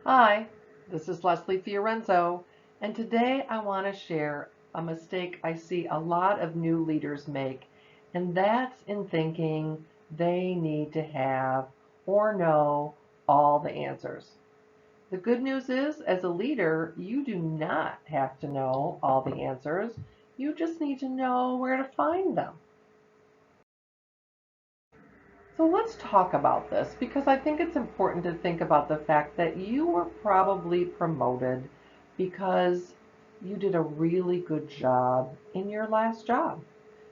Hi, this is Leslie Fiorenzo, and today I want to share a mistake I see a lot of new leaders make, and that's in thinking they need to have or know all the answers. The good news is, as a leader, you do not have to know all the answers. You just need to know where to find them. So let's talk about this because I think it's important to think about the fact that you were probably promoted because you did a really good job in your last job.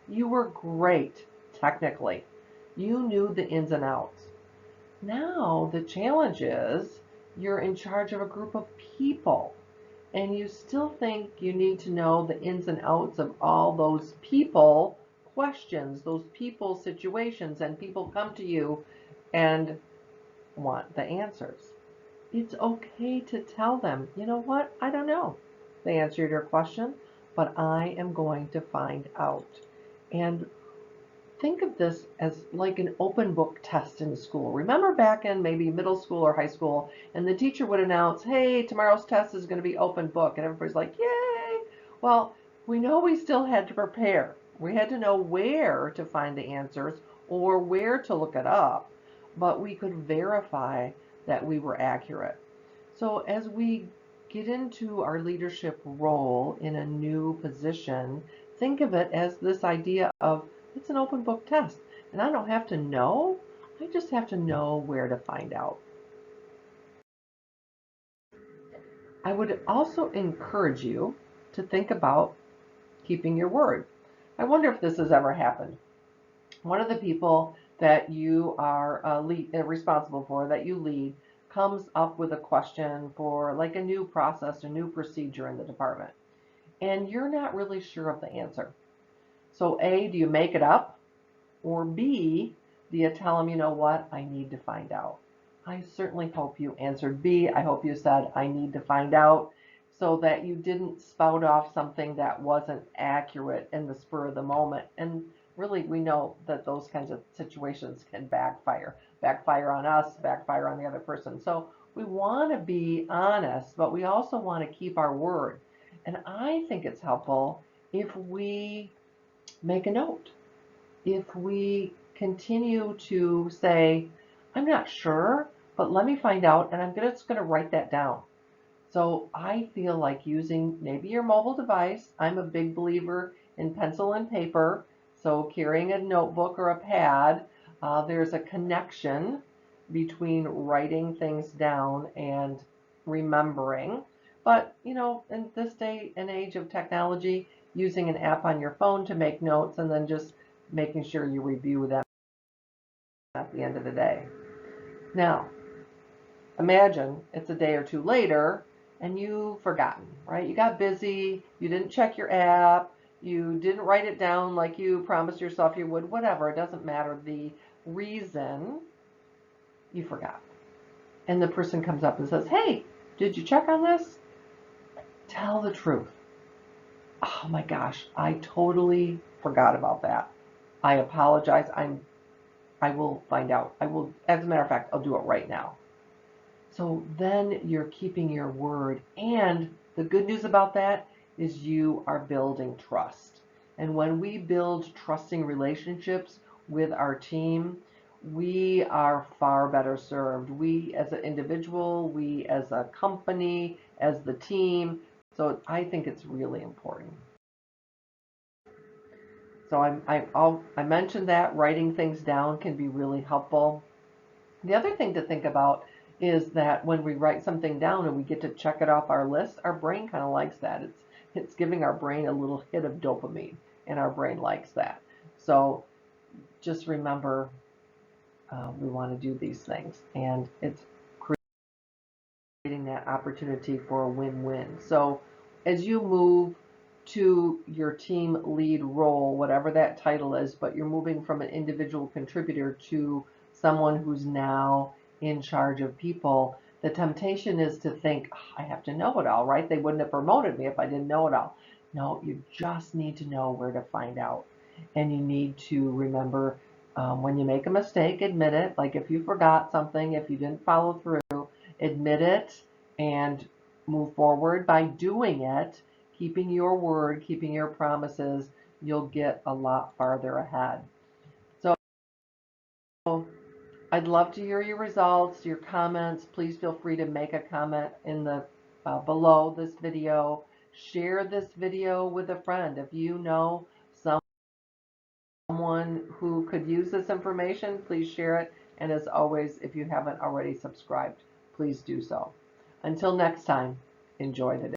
You were great technically. You knew the ins and outs. Now the challenge is you're in charge of a group of people and you still think you need to know the ins and outs of all those people questions, those people situations, and people come to you and want the answers. It's okay to tell them, you know what, I don't know the answer to your question, but I am going to find out. And think of this as like an open book test in school. Remember back in maybe middle school or high school, and the teacher would announce, hey, tomorrow's test is going to be open book, and everybody's like, yay! Well, we know we still had to prepare. We had to know where to find the answers or where to look it up, but we could verify that we were accurate. So as we get into our leadership role in a new position, think of it as this idea of it's an open book test. And I don't have to know, I just have to know where to find out. I would also encourage you to think about keeping your word. I wonder if this has ever happened. One of the people that you are responsible for, that you lead, comes up with a question for like a new process, a new procedure in the department, and you're not really sure of the answer. So, A, do you make it up? Or B, do you tell them, you know what, I need to find out? I certainly hope you answered B. I hope you said, I need to find out, so that you didn't spout off something that wasn't accurate in the spur of the moment. And really, we know that those kinds of situations can backfire on us, backfire on the other person. So we want to be honest, but we also want to keep our word. And I think it's helpful if we make a note, if we continue to say, I'm not sure, but let me find out, and I'm just going to write that down. So I feel like using maybe your mobile device. I'm a big believer in pencil and paper. So carrying a notebook or a pad, there's a connection between writing things down and remembering. But, in this day and age of technology, using an app on your phone to make notes and then just making sure you review them at the end of the day. Now, imagine it's a day or two later and you've forgotten, right? You got busy, you didn't check your app, you didn't write it down like you promised yourself you would, whatever, it doesn't matter the reason, you forgot. And the person comes up and says, hey, did you check on this? Tell the truth. Oh my gosh, I totally forgot about that. I apologize. I will find out. I will, as a matter of fact, I'll do it right now. So then you're keeping your word. And the good news about that is you are building trust. And when we build trusting relationships with our team, we are far better served. We as an individual, we as a company, as the team. So I think it's really important. So I mentioned that writing things down can be really helpful. The other thing to think about is that when we write something down and we get to check it off our list, our brain kind of likes that. It's giving our brain a little hit of dopamine, and our brain likes that. So just remember, we want to do these things, and it's creating that opportunity for a win-win. So as you move to your team lead role, whatever that title is, but you're moving from an individual contributor to someone who's now in charge of people, the temptation is to think, oh, I have to know it all, right? They wouldn't have promoted me if I didn't know it all. No, you just need to know where to find out. And you need to remember, when you make a mistake, admit it. Like if you forgot something, if you didn't follow through, admit it and move forward by doing it, keeping your word, keeping your promises, you'll get a lot farther ahead. So I'd love to hear your results, your comments. Please feel free to make a comment in the below this video. Share this video with a friend. If you know someone who could use this information, please share it. And as always, if you haven't already subscribed, please do so. Until next time, enjoy the day.